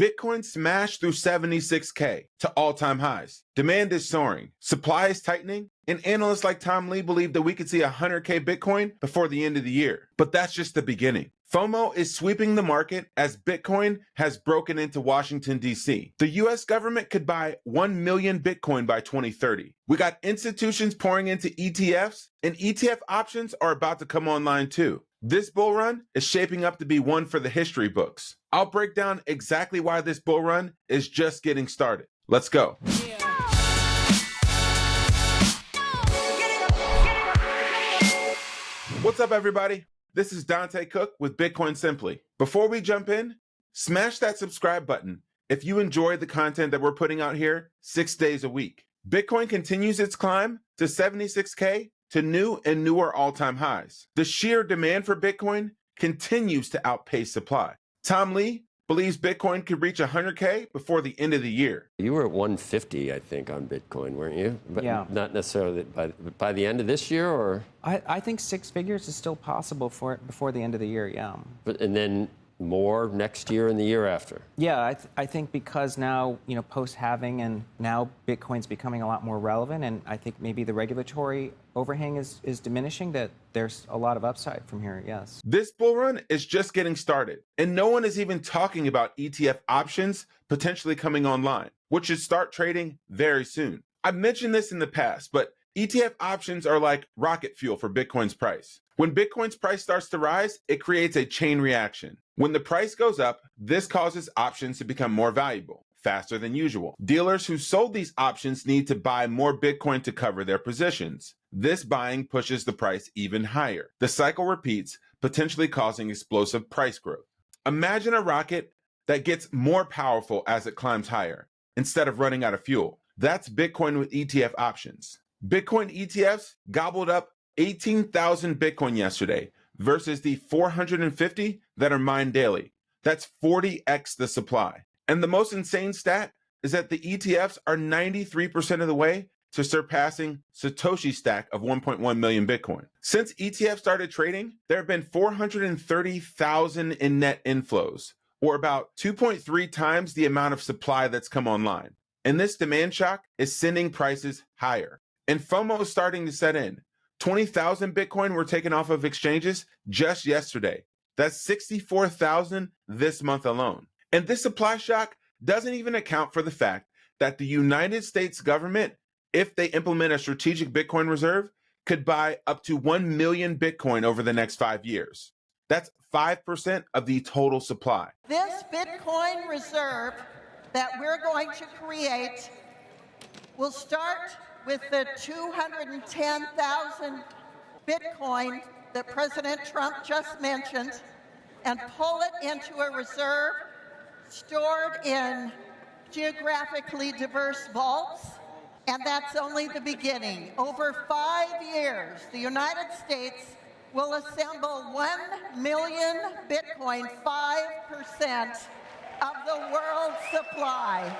Bitcoin smashed through 76K to all-time highs. Demand is soaring, supply is tightening, and analysts like Tom Lee believe that we could see 100K Bitcoin before the end of the year. But that's just the beginning. FOMO is sweeping the market as Bitcoin has broken into Washington, D.C. The U.S. government could buy 1 million Bitcoin by 2030. We got institutions pouring into ETFs, and ETF options are about to come online too. This bull run is shaping up to be one for the history books. I'll break down exactly why this bull run is just getting started. Let's go. What's up, everybody? This is Dante Cook with Bitcoin Simply. Before we jump in, smash that subscribe button if you enjoy the content that we're putting out here 6 days a week. Bitcoin continues its climb to 76K to new and newer all-time highs. The sheer demand for Bitcoin continues to outpace supply. Tom Lee believes Bitcoin could reach 100K before the end of the year. You were at 150, I think, on Bitcoin, weren't you? But yeah. Not necessarily by the end of this year, or? I think 6 figures is still possible for it before the end of the year, yeah. And then more next year and the year after? Yeah, I think because now, post-halving and now Bitcoin's becoming a lot more relevant, and I think maybe the regulatory overhang is diminishing, that there's a lot of upside from here, yes. This bull run is just getting started, and no one is even talking about ETF options potentially coming online, which should start trading very soon. I've mentioned this in the past, but ETF options are like rocket fuel for Bitcoin's price. When Bitcoin's price starts to rise, it creates a chain reaction. When the price goes up, this causes options to become more valuable, faster than usual. Dealers who sold these options need to buy more Bitcoin to cover their positions. This buying pushes the price even higher. The cycle repeats, potentially causing explosive price growth. Imagine a rocket that gets more powerful as it climbs higher, instead of running out of fuel. That's Bitcoin with ETF options. Bitcoin ETFs gobbled up 18,000 Bitcoin yesterday versus the 450 that are mined daily. That's 40x the supply. And the most insane stat is that the ETFs are 93% of the way to surpassing Satoshi's stack of 1.1 million Bitcoin. Since ETFs started trading, there have been 430,000 in net inflows, or about 2.3 times the amount of supply that's come online. And this demand shock is sending prices higher. And FOMO is starting to set in. 20,000 Bitcoin were taken off of exchanges just yesterday. That's 64,000 this month alone. And this supply shock doesn't even account for the fact that the United States government, if they implement a strategic Bitcoin reserve, could buy up to 1 million Bitcoin over the next 5 years. That's 5% of the total supply. This Bitcoin reserve that we're going to create will start with the 210,000 Bitcoin that President Trump just mentioned and pull it into a reserve stored in geographically diverse vaults. And that's only the beginning. Over 5 years, the United States will assemble 1 million Bitcoin, 5% of the world's supply.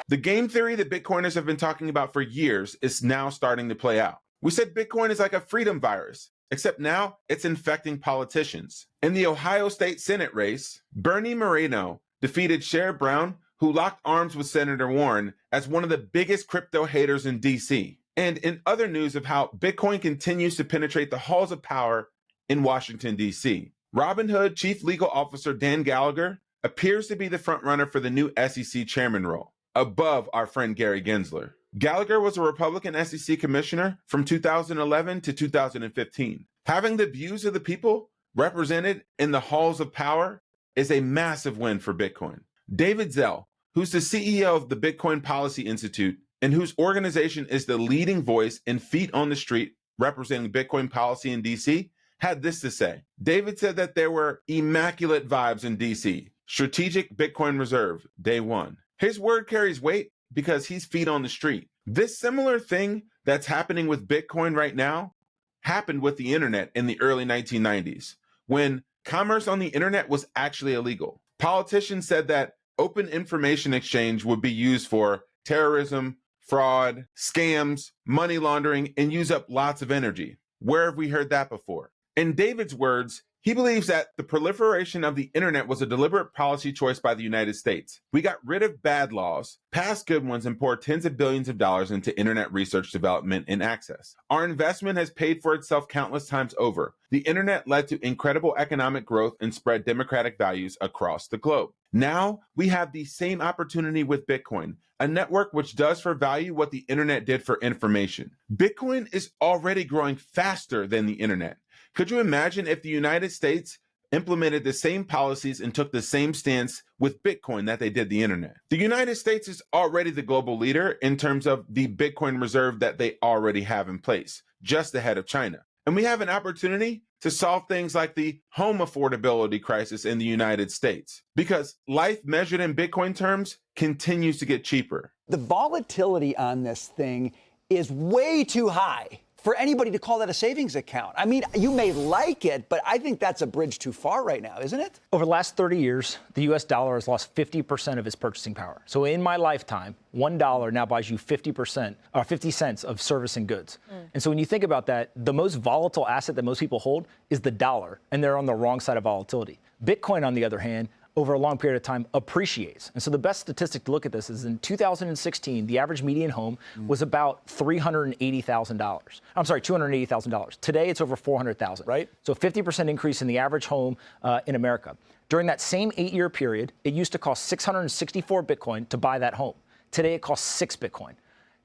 The game theory that Bitcoiners have been talking about for years is now starting to play out. We said Bitcoin is like a freedom virus, except now it's infecting politicians. In the Ohio State Senate race, Bernie Moreno defeated Sherrod Brown, who locked arms with Senator Warren as one of the biggest crypto haters in DC. And in other news of how Bitcoin continues to penetrate the halls of power in Washington, DC, Robinhood Chief Legal Officer Dan Gallagher appears to be the frontrunner for the new SEC chairman role, above our friend Gary Gensler. Gallagher was a Republican SEC commissioner from 2011 to 2015. Having the views of the people represented in the halls of power is a massive win for Bitcoin. David Zell, who's the CEO of the Bitcoin Policy Institute and whose organization is the leading voice and feet on the street representing Bitcoin policy in DC, had this to say. David said that there were immaculate vibes in DC. Strategic Bitcoin Reserve, day one. His word carries weight because he's feet on the street. This similar thing that's happening with Bitcoin right now happened with the internet in the early 1990s, when commerce on the internet was actually illegal. Politicians said that open information exchange would be used for terrorism, fraud, scams, money laundering, and use up lots of energy. Where have we heard that before? In David's words, He believes that the proliferation of the internet was a deliberate policy choice by the United States. We got rid of bad laws, passed good ones, and poured tens of billions of dollars into internet research, development, and access. Our investment has paid for itself countless times over. The internet led to incredible economic growth and spread democratic values across the globe. Now we have the same opportunity with Bitcoin, a network which does for value what the internet did for information. Bitcoin is already growing faster than the internet. Could you imagine if the United States implemented the same policies and took the same stance with Bitcoin that they did the internet? The United States is already the global leader in terms of the Bitcoin reserve that they already have in place, just ahead of China. And we have an opportunity to solve things like the home affordability crisis in the United States, because life measured in Bitcoin terms continues to get cheaper. The volatility on this thing is way too high for anybody to call that a savings account. I mean, you may like it, but I think that's a bridge too far right now, isn't it? Over the last 30 years, the U.S. dollar has lost 50% of its purchasing power. So in my lifetime, $1 now buys you 50% or 50 cents of service and goods. And so when you think about that, the most volatile asset that most people hold is the dollar, and they're on the wrong side of volatility. Bitcoin, on the other hand, over a long period of time appreciates. And so the best statistic to look at this is in 2016, the average median home was about $380,000. I'm sorry, $280,000. Today, it's over $400,000. Right. So 50% increase in the average home in America. During that same 8-year period, it used to cost 664 Bitcoin to buy that home. Today, it costs 6 Bitcoin.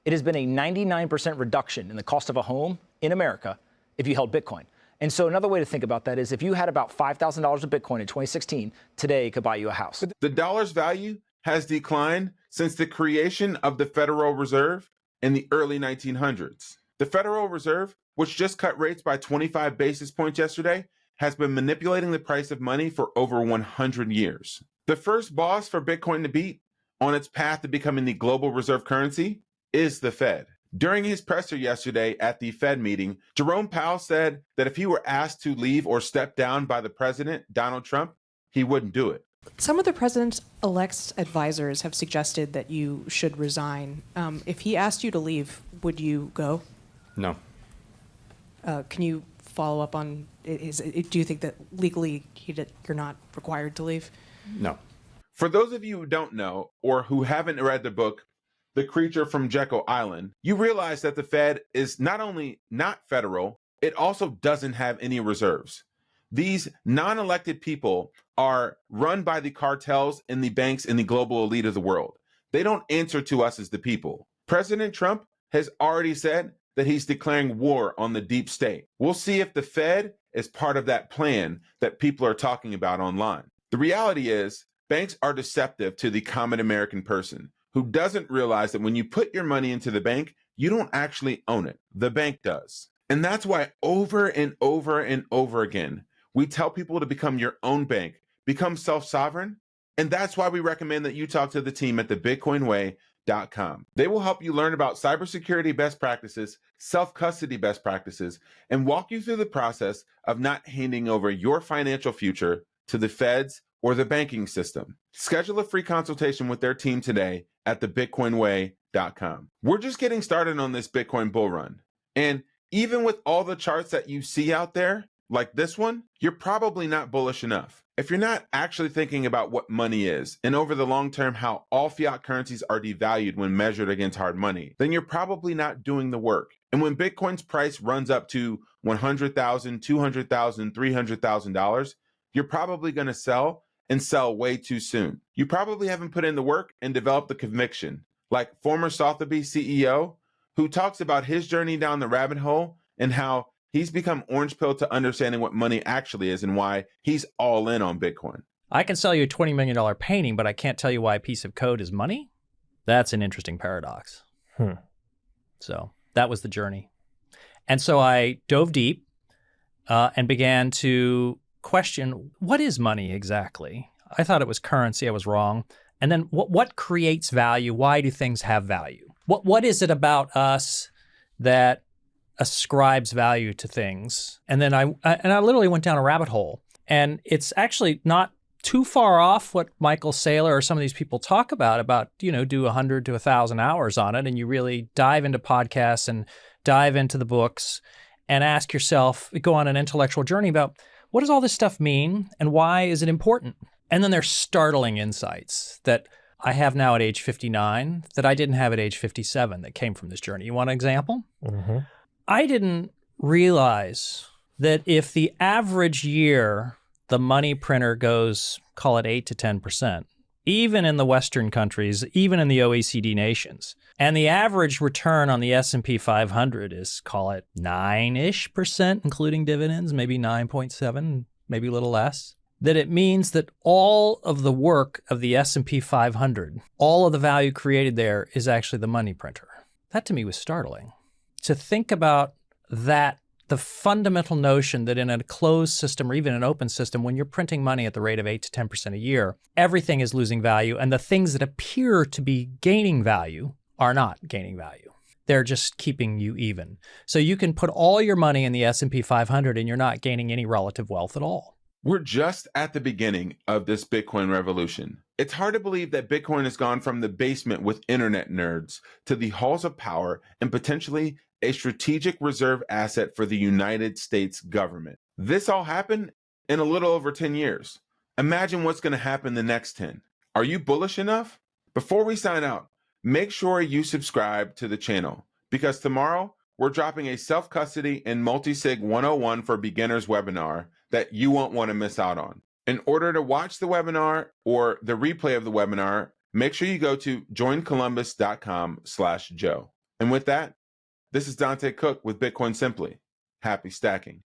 It has been a 99% reduction in the cost of a home in America if you held Bitcoin. And so another way to think about that is if you had about $5,000 of Bitcoin in 2016, today it could buy you a house. The dollar's value has declined since the creation of the Federal Reserve in the early 1900s. The Federal Reserve, which just cut rates by 25 basis points yesterday, has been manipulating the price of money for over 100 years. The first boss for Bitcoin to beat on its path to becoming the global reserve currency is the Fed. During his presser yesterday at the Fed meeting, Jerome Powell said that if he were asked to leave or step down by the president, Donald Trump, he wouldn't do it. Some of the president-elect's advisors have suggested that you should resign. If he asked you to leave, would you go? No. Can you follow up on, do you think that legally you're not required to leave? No. For those of you who don't know or who haven't read the book, The Creature from Jekyll Island, you realize that the Fed is not only not federal, it also doesn't have any reserves. These non-elected people are run by the cartels and the banks and the global elite of the world. They don't answer to us as the people. President Trump has already said that he's declaring war on the deep state. We'll see if the Fed is part of that plan that people are talking about online. The reality is, banks are deceptive to the common American person, who doesn't realize that when you put your money into the bank, you don't actually own it. The bank does. And that's why over and over and over again, we tell people to become your own bank, become self-sovereign. And that's why we recommend that you talk to the team at thebitcoinway.com. They will help you learn about cybersecurity best practices, self-custody best practices, and walk you through the process of not handing over your financial future to the feds or the banking system. Schedule a free consultation with their team today at thebitcoinway.com. We're just getting started on this Bitcoin bull run. And even with all the charts that you see out there, like this one, you're probably not bullish enough. If you're not actually thinking about what money is, and over the long term, how all fiat currencies are devalued when measured against hard money, then you're probably not doing the work. And when Bitcoin's price runs up to $100,000, $200,000, $300,000, you're probably going to sell and sell way too soon. You probably haven't put in the work and developed the conviction, like former Sotheby's CEO, who talks about his journey down the rabbit hole and how he's become orange pilled to understanding what money actually is and why he's all in on Bitcoin. I can sell you a $20 million painting, but I can't tell you why a piece of code is money? That's an interesting paradox. So that was the journey. And so I dove deep and began to question, what is money exactly? I thought it was currency. I was wrong. And then what creates value? Why do things have value? What is it about us that ascribes value to things? And then I literally went down a rabbit hole. And it's actually not too far off what Michael Saylor or some of these people talk about, do 100 to 1,000 hours on it. And you really dive into podcasts and dive into the books and ask yourself, go on an intellectual journey about, what does all this stuff mean and why is it important? And then there's startling insights that I have now at age 59 that I didn't have at age 57 that came from this journey. You want an example? I didn't realize that if the average year the money printer goes, call it 8 to 10%, even in the Western countries, even in the OECD nations, and the average return on the S&P 500 is, call it 9-ish%, including dividends, maybe 9.7, maybe a little less, that it means that all of the work of the S&P 500, all of the value created there is actually the money printer. That to me was startling. To think about that, the fundamental notion that in a closed system or even an open system, when you're printing money at the rate of 8 to 10% a year, everything is losing value, and the things that appear to be gaining value are not gaining value. They're just keeping you even. So you can put all your money in the S&P 500 and you're not gaining any relative wealth at all. We're just at the beginning of this Bitcoin revolution. It's hard to believe that Bitcoin has gone from the basement with internet nerds to the halls of power and potentially a strategic reserve asset for the United States government. This all happened in a little over 10 years. Imagine what's going to happen the next 10. Are you bullish enough? Before we sign out, make sure you subscribe to the channel because tomorrow we're dropping a self-custody and multi-sig 101 for beginners webinar that you won't want to miss out on. In order to watch the webinar or the replay of the webinar, make sure you go to joincolumbus.com/Joe. And with that, this is Dante Cook with Bitcoin Simply. Happy stacking.